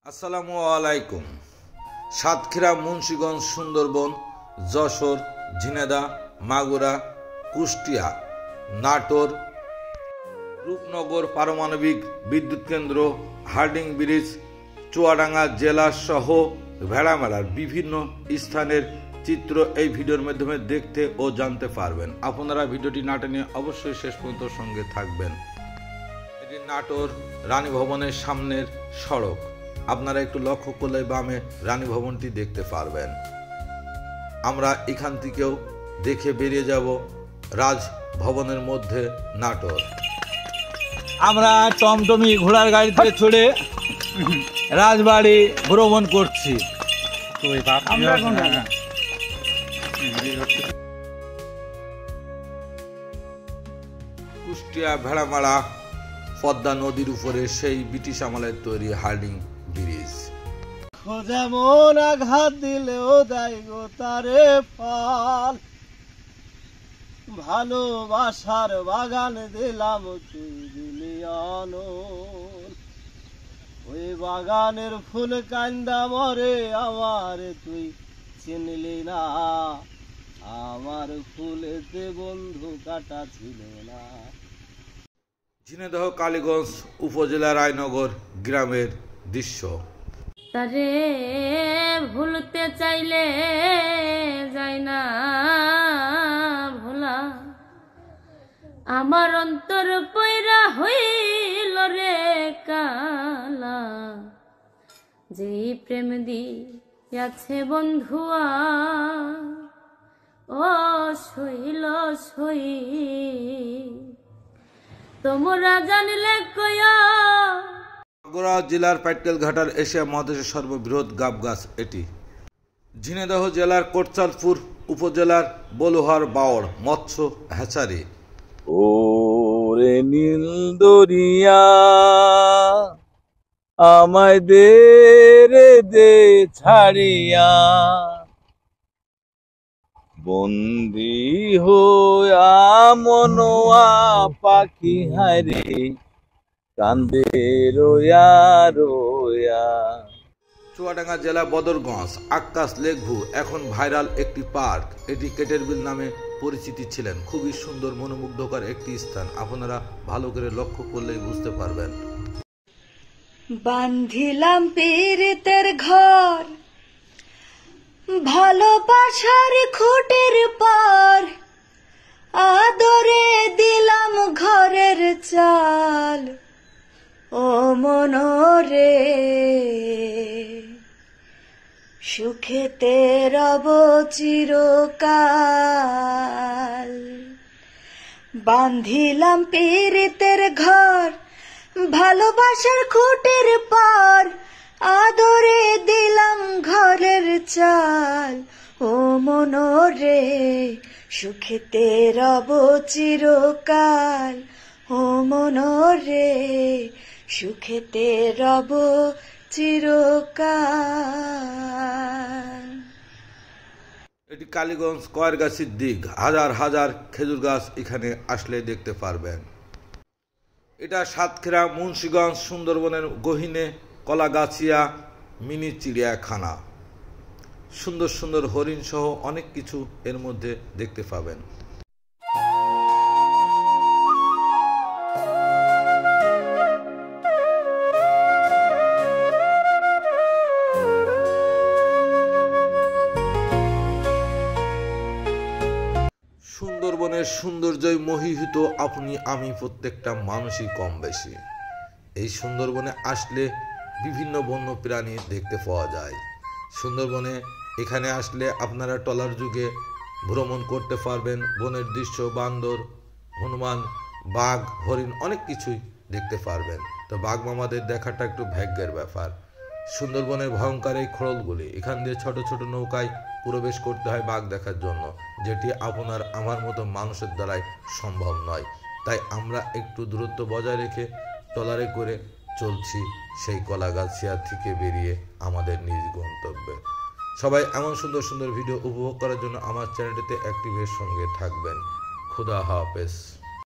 আসসালামু আলাইকুম। সাতক্ষীরা, মুন্সিগঞ্জ, সুন্দরবন, যশোর, ঝিনাইদহ, মাগুরা, কুষ্টিয়া, নাটোর, রূপনগর পারমাণবিক বিদ্যুৎ কেন্দ্র, হার্ডিং ব্রিজ, চুয়াডাঙ্গা জেলা সহ ভেড়ামেলার বিভিন্ন স্থানের চিত্র এই ভিডিওর মাধ্যমে দেখতে ও জানতে পারবেন। আপনারা ভিডিওটি না টেনে অবশ্যই শেষ পর্যন্ত সঙ্গে থাকবেন। এটি নাটোর রানী ভবনের সামনের সড়ক। আপনারা একটু লক্ষ্য করলে বামে রানী ভবনটি দেখতে পারবেন। আমরা এখান থেকেও দেখে বেরিয়ে যাব রাজভবনের মধ্যে নাটোর। আমরা টমটমি ঘোড়ার গাড়িতে চড়ে রাজবাড়ি ভ্রমণ করছি। কুষ্টিয়া ভেড়ামারা পদ্মা নদীর উপরে সেই ব্রিটিশ আমলের তৈরি হার্ডিং ব্রিজ। যেমন আঘাত দিলেও দেয় গো তারে ফল, ভালোবাসার বাগান দিলাম তুই দিলি অনল, ওই বাগানের ফুল কান্দা মরে আমার তুই চিনলি না, আমার ফুলেতে বন্ধু কাটা ছিল না। ঝিনাইদহ কালীগঞ্জ উপজেলা রায়নগর গ্রামের দৃশ্য। তারে ভুলতে চাইলে যায় না ভোলা, আমার অন্তর পয়রা হইল রে কালা, যেই প্রেম দিয়াছে বন্ধুয়া ও শৈল সই, তোমরা জানলে কয়া। মাগুরা জেলার পাটকেল ঘাটার এশিয়া মহাদেশের সর্ববৃহৎ গাব গাছ এটি। ঝিনাইদহ জেলার কোটচাঁদপুর উপজেলার বলুহার বাওড় মৎস্য হ্যাচারি। ওরে নীল দরিয়া আমায় দে রে দে ছাড়িয়া, বন্দি হইয়া মনোয়া পাখি হারে কান্দে রোয়া রোয়া। চুয়াডাঙ্গা জেলা বদরগঞ্জ আক্কাস লেক ভিউ এখন ভাইরাল একটি পার্ক। এটি কেটেরবিল নামে পরিচিতি ছিলেন। খুবই সুন্দর মনোমুগ্ধকর একটি স্থান। আপনারা ভালো করে লক্ষ্য করলেই বুঝতে পারবেন। বান্ধিলাম পীড়িতের ঘর, ভালোবাসার খুঁটির পার, আদরে দিলাম ঘরের চাল, ও মনরে সুখেতে রব চিরকাল। বান্ধিলাম পীড়িতের ঘর, ভালোবাসার খুঁটির পার, আদরে দিলাম ঘরের চাল, ও মনরে সুখেতে রব চিরকাল, ও মনরে সুখেতে রব চিরকাল। এটি কালীগঞ্জ কয়েরগাছির দিক। হাজার হাজার খেজুর গাছ এখানে আসলে দেখতে পারবেন। এটা সাতক্ষীরা, মুন্সিগঞ্জ, সুন্দরবনের গহীনে কলাগাছিয়া মিনি চিড়িয়াখানা। সুন্দর সুন্দর হরিণ সহ অনেক কিছু এর মধ্যে দেখতে পাবেন। সুন্দরবনের সৌন্দর্যই মোহিত আপনি আমি প্রত্যেকটা মানুষই কম বেশি। এই সুন্দরবনে আসলে বিভিন্ন বন্য প্রাণী দেখতে পাওয়া যায়। সুন্দরবনে এখানে আসলে আপনারা ট্রলার যুগে ভ্রমণ করতে পারবেন। বনের দৃশ্য, বান্দর, হনুমান, বাঘ, হরিণ অনেক কিছুই দেখতে পারবেন। তো বাঘ মামাদের দেখাটা একটু ভাগ্যের ব্যাপার। সুন্দরবনের ভয়ঙ্কর এই খোলগুলি, এখান দিয়ে ছোট ছোট নৌকায় প্রবেশ করতে হয় বাঘ দেখার জন্য, যেটি আপনার আমার মতো মানুষের দ্বারাই সম্ভব নয়। তাই আমরা একটু দূরত্ব বজায় রেখে ট্রলারে করে চলছি সেই কলাগাছিয়া থেকে বেরিয়ে আমাদের নিজ গন্তব্যে। সবাই এমন সুন্দর সুন্দর ভিডিও উপভোগ করার জন্য আমার চ্যানেলটিতে অ্যাক্টিভের সঙ্গে থাকবেন। খুদা হাফেজ।